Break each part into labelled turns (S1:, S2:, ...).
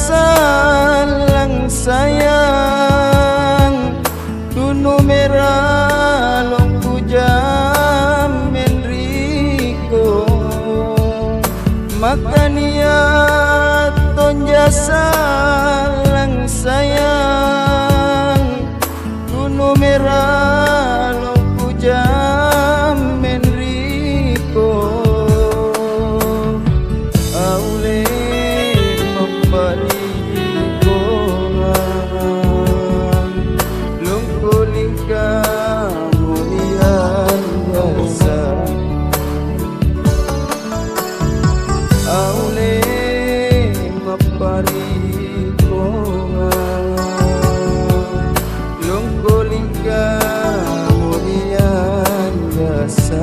S1: salang sayang tunu merah long pujam Enrico makania tonja salang sayang tunu merah long pujam Enrico aule membaliko long kulingka mulian biasa aule membaliko long kulingka mulian biasa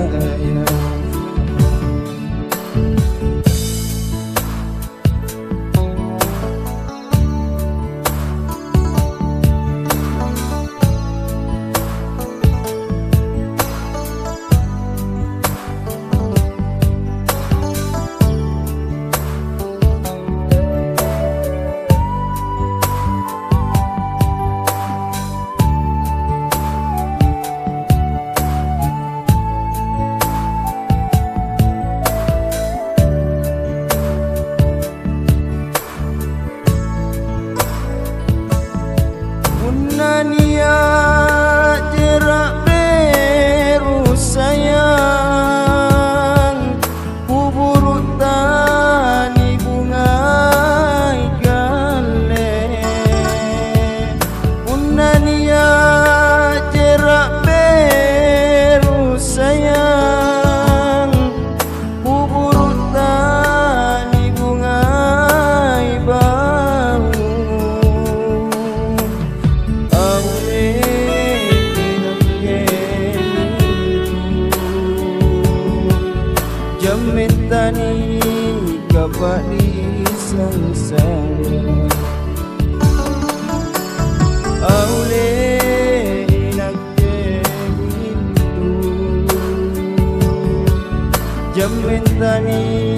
S1: Nania jerak beru sayang kuburu tani bunga gale Nania jerak beru sayang kuburu tani bunga jametani kapalisan saya aule nagkemintu jametani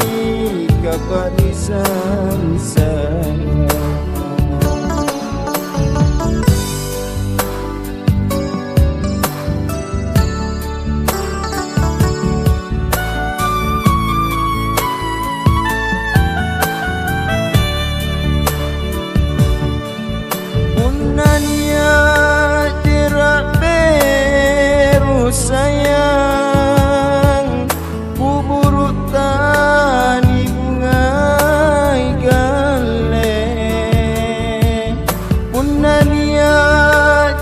S1: kapalisan saya sayang kuburu tani bunga gale punania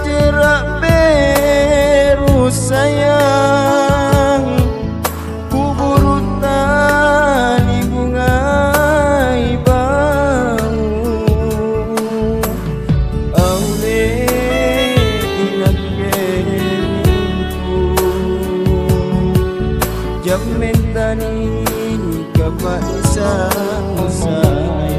S1: jerak beru sayang kuburu tani bunga bau aule jametani kapalisan saya